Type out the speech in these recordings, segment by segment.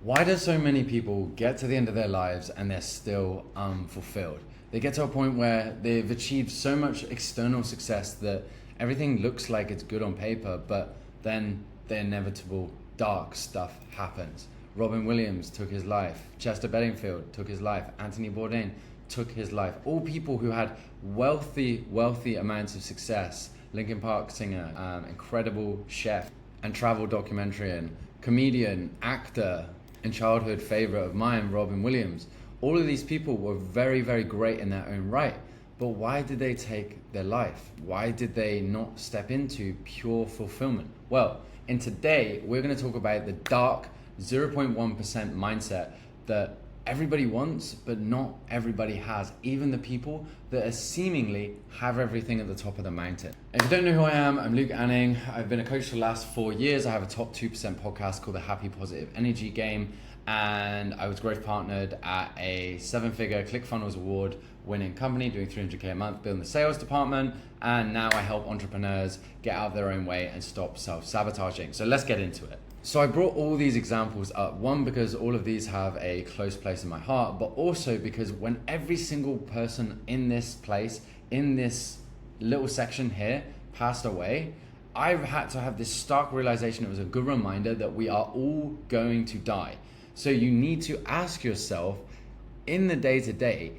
Why do so many people get to the end of their lives and they're still unfulfilled? They get to a point where they've achieved so much external success that everything looks like it's good on paper, but then the inevitable dark stuff happens. Robin Williams took his life, Chester Benningfield took his life, Anthony Bourdain took his life. All people who had wealthy amounts of success. Linkin Park singer, incredible chef and travel documentarian, comedian, actor, and childhood favorite of mine, Robin Williams. All of these people were very great in their own right. But why did they take their life? Why did they not step into pure fulfillment? Well, in today, we're going to talk about the dark 0.1% mindset that everybody wants, but not everybody has. Even the people that are seemingly have everything at the top of the mountain. If you don't know who I am, I'm Luke Anning. I've been a coach for the last 4 years. I have a top 2% podcast called the Happy Positive Energy Game. And I was growth partnered at a 7-figure ClickFunnels award winning company doing 300K a month, building the sales department. And now I help entrepreneurs get out of their own way and stop self-sabotaging. So let's get into it. So I brought all these examples up, one, because all of these have a close place in my heart, but also because when every single person in this place, in this little section here, passed away, I've had to have this stark realization. It was a good reminder that we are all going to die. So you need to ask yourself in the day-to-day,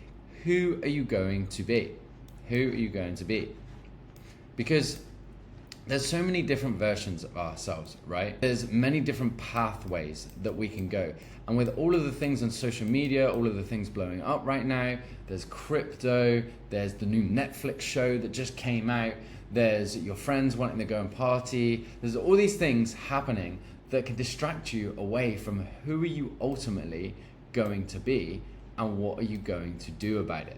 who are you going to be? Who are you going to be? Because there's so many different versions of ourselves, right? There's many different pathways that we can go. And with all of the things on social media, all of the things blowing up right now, there's crypto, there's the new Netflix show that just came out, there's your friends wanting to go and party, there's all these things happening that can distract you away from who are you ultimately going to be and what are you going to do about it.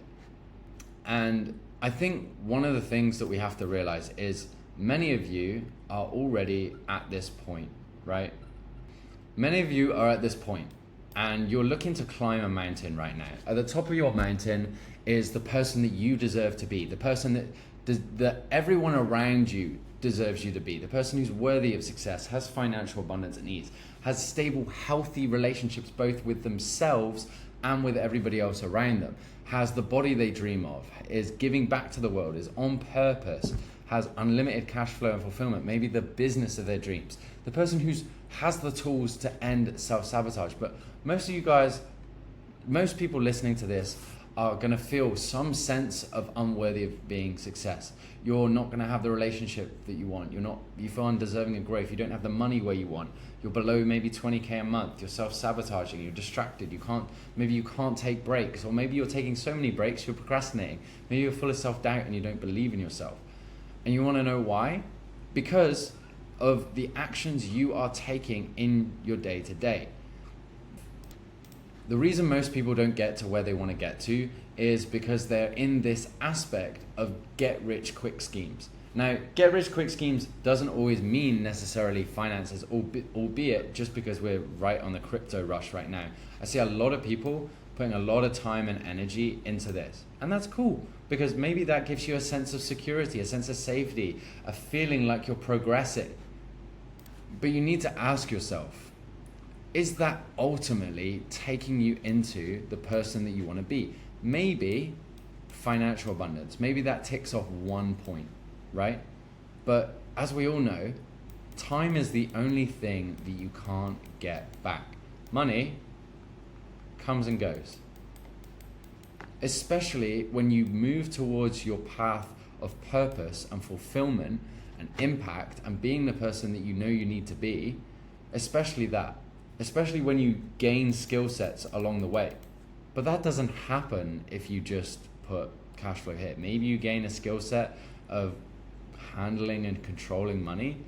And I think one of the things that we have to realize is many of you are already at this point, right? Many of you are at this point and you're looking to climb a mountain right now. At the top of your mountain is the person that you deserve to be, the person that everyone around you deserves you to be, the person who's worthy of success, has financial abundance and ease, has stable, healthy relationships both with themselves and with everybody else around them, has the body they dream of, is giving back to the world, is on purpose, has unlimited cash flow and fulfillment, maybe the business of their dreams, the person who has the tools to end self-sabotage. But most of you guys, most people listening to this are gonna feel some sense of unworthy of being success. You're not gonna have the relationship that you want. You feel undeserving of growth. You don't have the money where you want. You're below maybe 20K a month. You're self-sabotaging. You're distracted. Maybe you can't take breaks, or maybe you're taking so many breaks, you're procrastinating. Maybe you're full of self-doubt and you don't believe in yourself. And you wanna know why? Because of the actions you are taking in your day-to-day. The reason most people don't get to where they want to get to is because they're in this aspect of get-rich-quick schemes. Now, get-rich-quick schemes doesn't always mean necessarily finances, albeit just because we're right on the crypto rush right now. I see a lot of people putting a lot of time and energy into this. And that's cool, because maybe that gives you a sense of security, a sense of safety, a feeling like you're progressing. But you need to ask yourself, is that ultimately taking you into the person that you want to be? Maybe financial abundance, maybe that ticks off one point, right? But as we all know, time is the only thing that you can't get back. Money comes and goes. Especially when you move towards your path of purpose and fulfillment and impact and being the person that you know you need to be, especially when you gain skill sets along the way. But that doesn't happen if you just put cash flow here. Maybe you gain a skill set of handling and controlling money,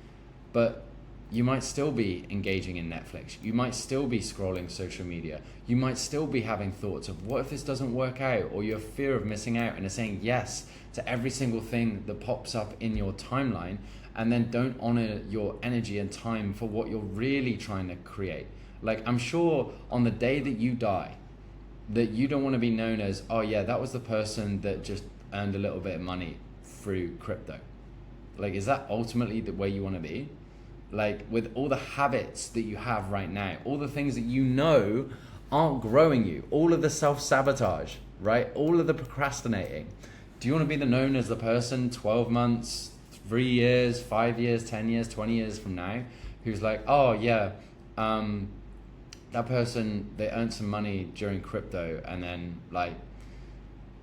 but you might still be engaging in Netflix. You might still be scrolling social media. You might still be having thoughts of what if this doesn't work out, or your fear of missing out and are saying yes to every single thing that pops up in your timeline, and then don't honor your energy and time for what you're really trying to create. Like, I'm sure on the day that you die, that you don't want to be known as, oh yeah, that was the person that just earned a little bit of money through crypto. Like, is that ultimately the way you want to be? like with all the habits that you have right now, all the things that you know aren't growing you, all of the self-sabotage, right? All of the procrastinating. Do you want to be known as the person 12 months, 3 years, 5 years, 10 years, 20 years from now who's like, oh yeah, that person, they earned some money during crypto and then like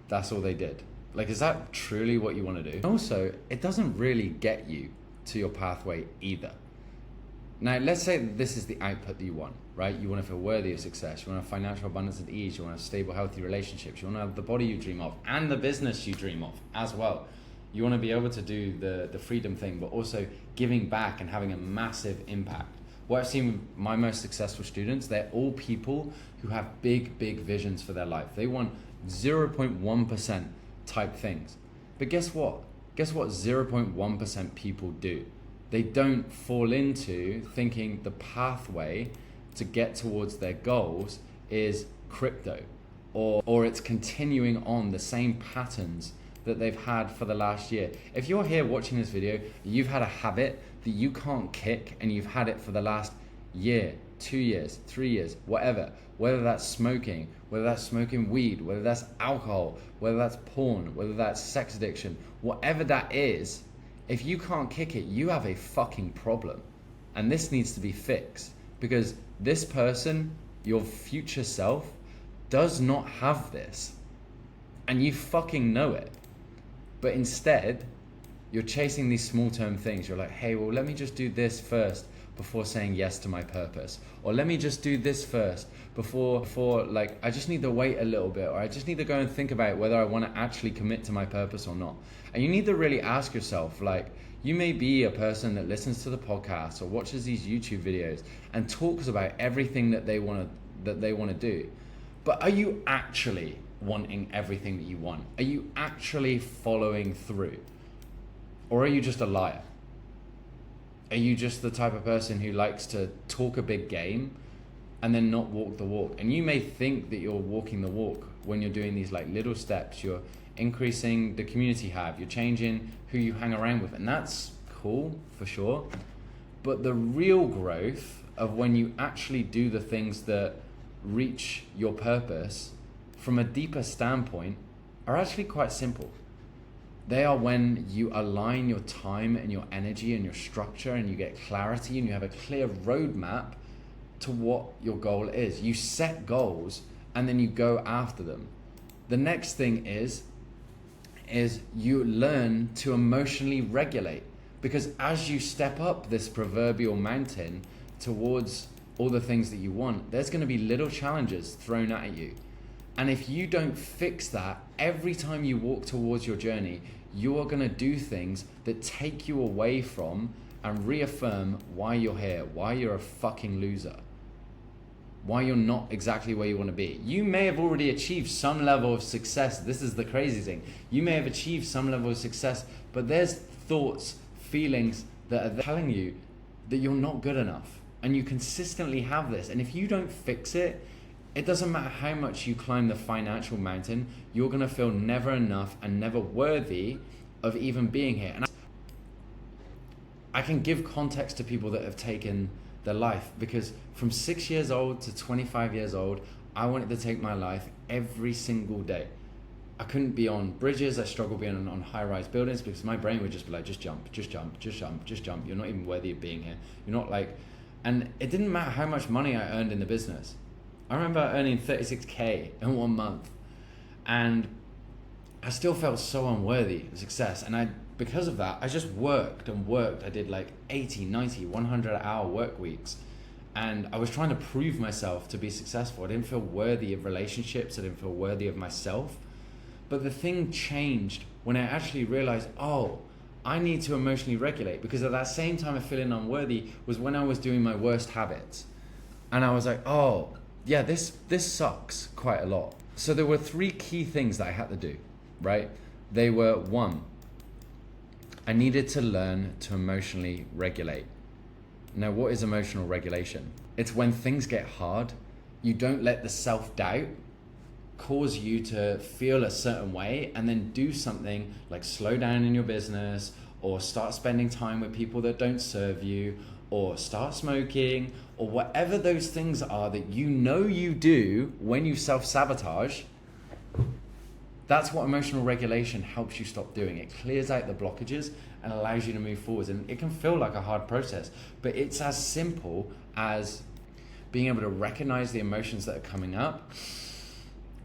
that's all they did? Like, is that truly what you want to do? Also, it doesn't really get you to your pathway either. Now, let's say that this is the output that you want, right? You want to feel worthy of success. You want to have financial abundance and ease. You want to have stable, healthy relationships. You want to have the body you dream of and the business you dream of as well. You want to be able to do the freedom thing, but also giving back and having a massive impact. What I've seen with my most successful students, they're all people who have big, big visions for their life. They want 0.1% type things. But guess what? Guess what 0.1% people do? They don't fall into thinking the pathway to get towards their goals is crypto, or it's continuing on the same patterns that they've had for the last year. If you're here watching this video, you've had a habit that you can't kick and you've had it for the last year, 2 years, 3 years, whatever, whether that's smoking, whether that's smoking weed, whether that's alcohol, whether that's porn, whether that's sex addiction, whatever that is, if you can't kick it, you have a fucking problem. And this needs to be fixed because this person, your future self, does not have this. And you fucking know it. But instead, you're chasing these small-term things. You're like, hey, well, let me just do this first before saying yes to my purpose. Or let me just do this first before like, I just need to wait a little bit, or I just need to go and think about whether I want to actually commit to my purpose or not. And you need to really ask yourself, like, you may be a person that listens to the podcast or watches these YouTube videos and talks about everything that they want to do. But are you actually wanting everything that you want? Are you actually following through? Or are you just a liar? Are you just the type of person who likes to talk a big game and then not walk the walk? And you may think that you're walking the walk when you're doing these like little steps. You're increasing the community you have. You're changing who you hang around with. And that's cool for sure. But the real growth of when you actually do the things that reach your purpose from a deeper standpoint are actually quite simple. They are when you align your time and your energy and your structure and you get clarity and you have a clear roadmap to what your goal is. You set goals and then you go after them. The next thing is you learn to emotionally regulate, because as you step up this proverbial mountain towards all the things that you want, there's going to be little challenges thrown at you. And if you don't fix that, every time you walk towards your journey, you are going to do things that take you away from and reaffirm why you're here, why you're a fucking loser, why you're not exactly where you want to be. You may have already achieved some level of success. This is the crazy thing. You may have achieved some level of success, but there's thoughts, feelings that are telling you that you're not good enough. And you consistently have this. And if you don't fix it, it doesn't matter how much you climb the financial mountain, you're going to feel never enough and never worthy of even being here. And I can give context to people that have taken their life, because from 6 years old to 25 years old, I wanted to take my life every single day. I couldn't be on bridges. I struggled being on high-rise buildings because my brain would just be like, just jump, just jump, just jump, just jump. You're not even worthy of being here. You're not like, and it didn't matter how much money I earned in the business. I remember earning 36K in 1 month, and I still felt so unworthy of success. And because of that, I just worked and worked. I did like 80, 90, 100-hour work weeks. And I was trying to prove myself to be successful. I didn't feel worthy of relationships. I didn't feel worthy of myself. But the thing changed when I actually realized, oh, I need to emotionally regulate. Because at that same time of feeling unworthy was when I was doing my worst habits. And I was like, oh, yeah, this sucks quite a lot. So there were 3 key things that I had to do, right? They were, 1, I needed to learn to emotionally regulate. Now, what is emotional regulation? It's when things get hard, you don't let the self-doubt cause you to feel a certain way and then do something like slow down in your business or start spending time with people that don't serve you or start smoking, or whatever those things are that you know you do when you self-sabotage, that's what emotional regulation helps you stop doing. It clears out the blockages and allows you to move forward. And it can feel like a hard process, but it's as simple as being able to recognize the emotions that are coming up,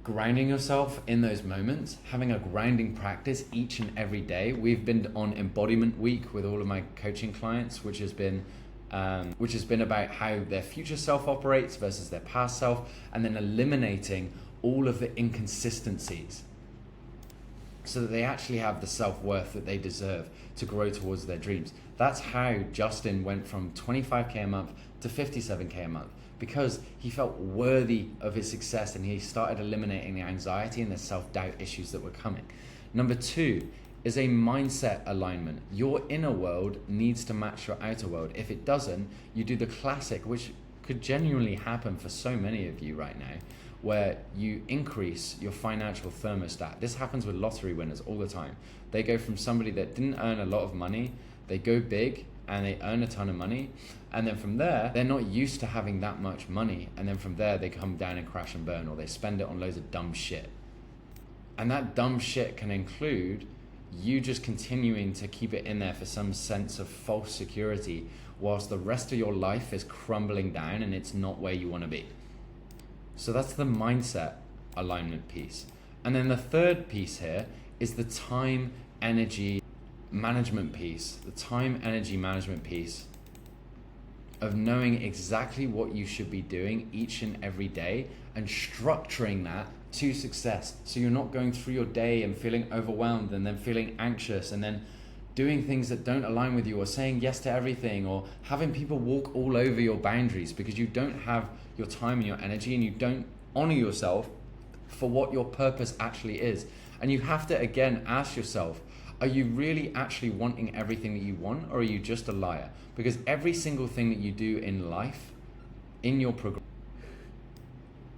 grounding yourself in those moments, having a grounding practice each and every day. We've been on embodiment week with all of my coaching clients, which has been about how their future self operates versus their past self, and then eliminating all of the inconsistencies so that they actually have the self-worth that they deserve to grow towards their dreams. That's how Justin went from 25K a month to 57K a month, because he felt worthy of his success and he started eliminating the anxiety and the self-doubt issues that were coming. Number 2 is a mindset alignment. Your inner world needs to match your outer world. If it doesn't, you do the classic, which could genuinely happen for so many of you right now, where you increase your financial thermostat. This happens with lottery winners all the time. They go from somebody that didn't earn a lot of money, they go big and they earn a ton of money, and then from there, they're not used to having that much money, and then from there, they come down and crash and burn, or they spend it on loads of dumb shit. And that dumb shit can include you just continuing to keep it in there for some sense of false security, whilst the rest of your life is crumbling down and it's not where you want to be. So that's the mindset alignment piece. And then the third piece here is the time energy management piece. The time energy management piece of knowing exactly what you should be doing each and every day and structuring that to success. So you're not going through your day and feeling overwhelmed and then feeling anxious and then doing things that don't align with you, or saying yes to everything, or having people walk all over your boundaries because you don't have your time and your energy and you don't honor yourself for what your purpose actually is. And you have to again ask yourself, are you really actually wanting everything that you want, or are you just a liar? Because every single thing that you do in life, in your program,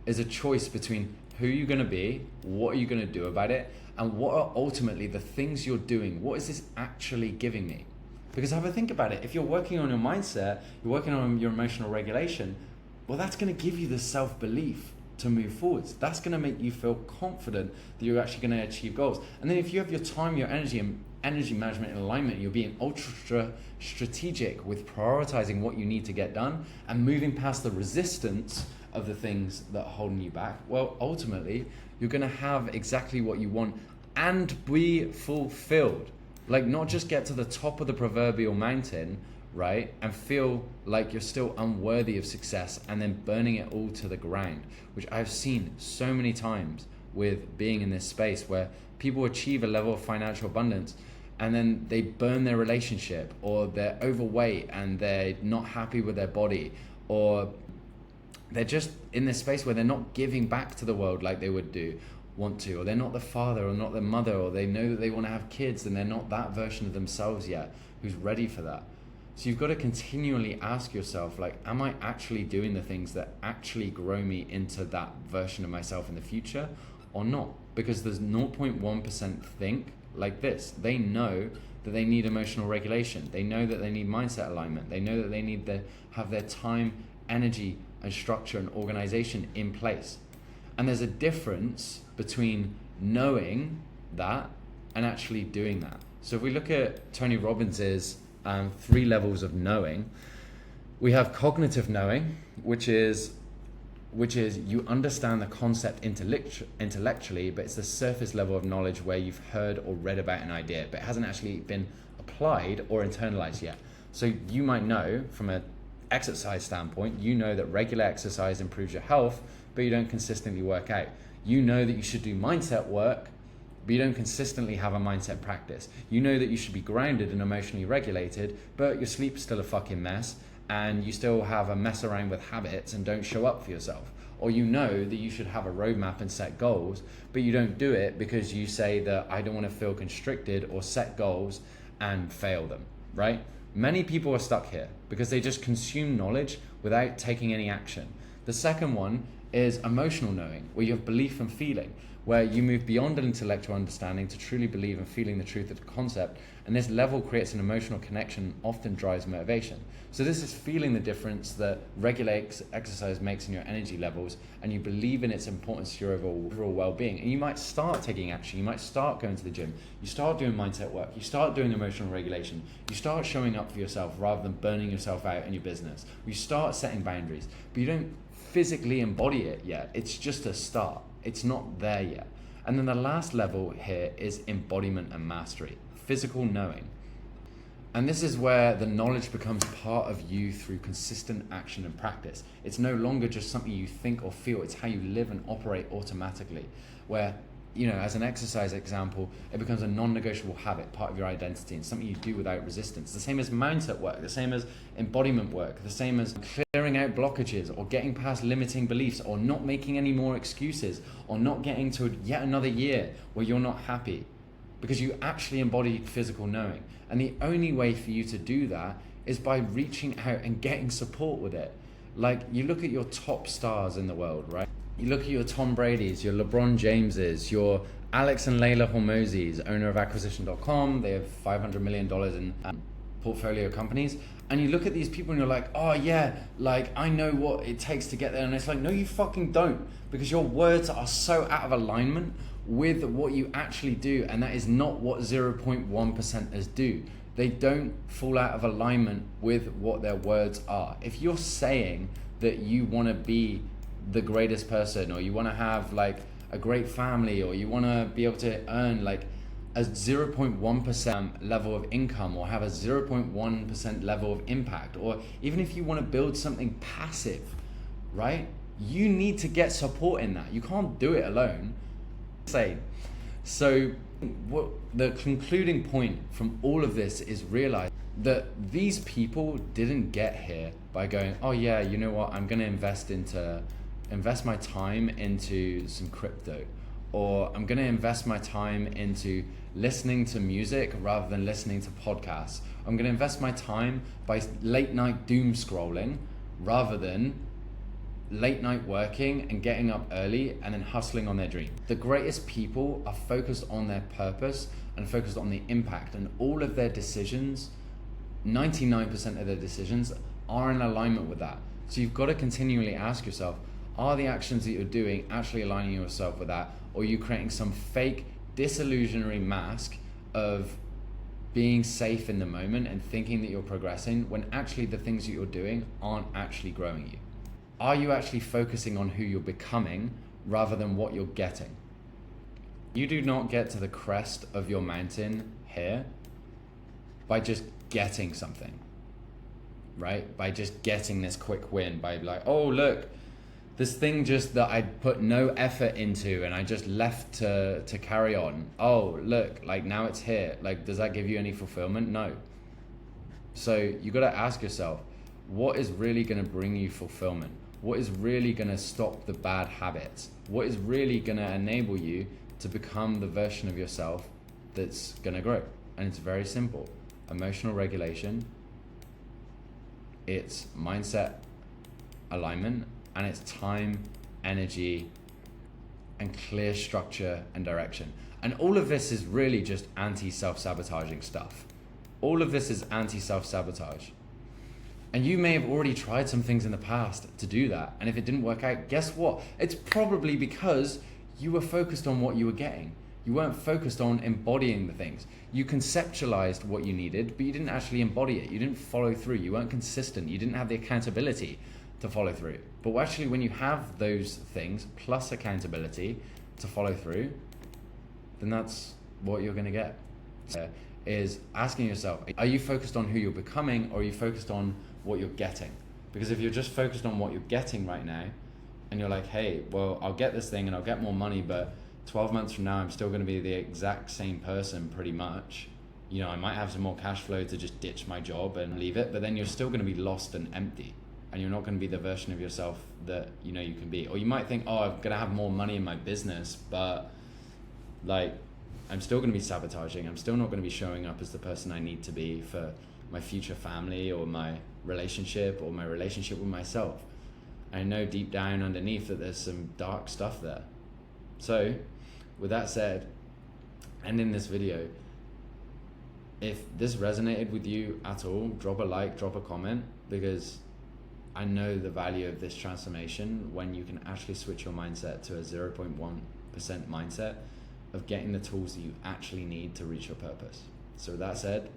is a choice between who you're going to be, what are you going to do about it, and what are ultimately the things you're doing. What is this actually giving me? Because have a think about it. If you're working on your mindset, you're working on your emotional regulation, well, that's going to give you the self-belief to move forwards. That's going to make you feel confident that you're actually going to achieve goals. And then if you have your time, your energy, and energy management in alignment, you're being ultra strategic with prioritizing what you need to get done and moving past the resistance of the things that are holding you back, well, ultimately, you're going to have exactly what you want and be fulfilled. Like, not just get to the top of the proverbial mountain, right, and feel like you're still unworthy of success and then burning it all to the ground, which I've seen so many times with being in this space where people achieve a level of financial abundance and then they burn their relationship, or they're overweight and they're not happy with their body, or they're just in this space where they're not giving back to the world like they would want to, or they're not the father or not the mother, or they know that they want to have kids and they're not that version of themselves yet who's ready for that. So you've got to continually ask yourself, like, am I actually doing the things that actually grow me into that version of myself in the future or not? Because there's 0.1% think like this. They know that they need emotional regulation. They know that they need mindset alignment. They know that they need to have their time, energy, and structure and organization in place. And there's a difference between knowing that and actually doing that. So if we look at Tony Robbins's 3 levels of knowing, we have cognitive knowing, which is you understand the concept intellectually, but it's the surface level of knowledge where you've heard or read about an idea, but it hasn't actually been applied or internalized yet. So you might know from a exercise standpoint, you know that regular exercise improves your health, but you don't consistently work out. You know that you should do mindset work, but you don't consistently have a mindset practice. You know that you should be grounded and emotionally regulated, but your sleep's still a fucking mess, and you still have a mess around with habits and don't show up for yourself. Or you know that you should have a roadmap and set goals, but you don't do it because you say that I don't want to feel constricted, or set goals and fail them, right? Many people are stuck here because they just consume knowledge without taking any action. The second one is emotional knowing, where you have belief and feeling, where you move beyond an intellectual understanding to truly believe and feeling the truth of the concept. And this level creates an emotional connection, often drives motivation. So this is feeling the difference that regular exercise makes in your energy levels, and you believe in its importance to your overall well-being. And you might start taking action. You might start going to the gym. You start doing mindset work. You start doing emotional regulation. You start showing up for yourself rather than burning yourself out in your business. You start setting boundaries, but you don't physically embody it yet. It's just a start. It's not there yet. And then the last level here is embodiment and mastery, physical knowing. And this is where the knowledge becomes part of you through consistent action and practice. It's no longer just something you think or feel, it's how you live and operate automatically. Where, as an exercise example, it becomes a non-negotiable habit, part of your identity, and something you do without resistance. The same as mindset work, the same as embodiment work, the same as clearing out blockages, or getting past limiting beliefs, or not making any more excuses, or not getting to yet another year where you're not happy. Because you actually embody physical knowing. And the only way for you to do that is by reaching out and getting support with it. Like, you look at your top stars in the world, right? You look at your Tom Brady's, your LeBron Jameses, your Alex and Layla Hormozis, owner of acquisition.com. They have $500 million in portfolio companies. And you look at these people and you're like, oh yeah, like I know what it takes to get there. And it's like, no, you fucking don't. Because your words are so out of alignment with what you actually do, and that is not what 0.1%ers do. They don't fall out of alignment with what their words are. If you're saying that you want to be the greatest person, or you want to have like a great family, or you want to be able to earn like a 0.1% level of income, or have a 0.1% level of impact, or even if you want to build something passive, right? You need to get support in that. You can't do it alone. So what the concluding point from all of this is realize that these people didn't get here by going, oh yeah, you know what, I'm going to invest my time into some crypto, or I'm going to invest my time into listening to music rather than listening to podcasts. I'm going to invest my time by late night doom scrolling rather than late night working and getting up early and then hustling on their dream. The greatest people are focused on their purpose and focused on the impact, and all of their decisions, 99% of their decisions, are in alignment with that. So you've got to continually ask yourself, are the actions that you're doing actually aligning yourself with that, or are you creating some fake disillusionary mask of being safe in the moment and thinking that you're progressing when actually the things that you're doing aren't actually growing you? Are you actually focusing on who you're becoming rather than what you're getting? You do not get to the crest of your mountain here by just getting something, right? By just getting this quick win, by like, oh look, this thing just that I put no effort into and I just left to carry on. Oh look, like now it's here. Like, does that give you any fulfillment? No. So you got to ask yourself, what is really going to bring you fulfillment? What is really going to stop the bad habits? What is really going to enable you to become the version of yourself that's going to grow? And it's very simple. Emotional regulation, it's mindset alignment, and it's time, energy, and clear structure and direction. And all of this is really just anti-self-sabotaging stuff. All of this is anti-self-sabotage. And you may have already tried some things in the past to do that. And if it didn't work out, guess what? It's probably because you were focused on what you were getting. You weren't focused on embodying the things. You conceptualized what you needed, but you didn't actually embody it. You didn't follow through. You weren't consistent. You didn't have the accountability to follow through. But actually, when you have those things plus accountability to follow through, then that's what you're going to get. Is asking yourself, are you focused on who you're becoming, or are you focused on what you're getting? Because if you're just focused on what you're getting right now, and you're like, hey, well, I'll get this thing and I'll get more money, but 12 months from now, I'm still going to be the exact same person pretty much. I might have some more cash flow to just ditch my job and leave it, but then you're still going to be lost and empty, and you're not going to be the version of yourself that you can be. Or you might think, oh, I'm going to have more money in my business, but like, I'm still going to be sabotaging. I'm still not going to be showing up as the person I need to be for my future family, or my relationship, or my relationship with myself. I know deep down underneath that there's some dark stuff there. So with that said, ending this video, if this resonated with you at all, drop a like, drop a comment, because I know the value of this transformation when you can actually switch your mindset to a 0.1% mindset of getting the tools that you actually need to reach your purpose. So with that said,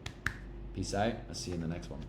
peace out. I'll see you in the next one.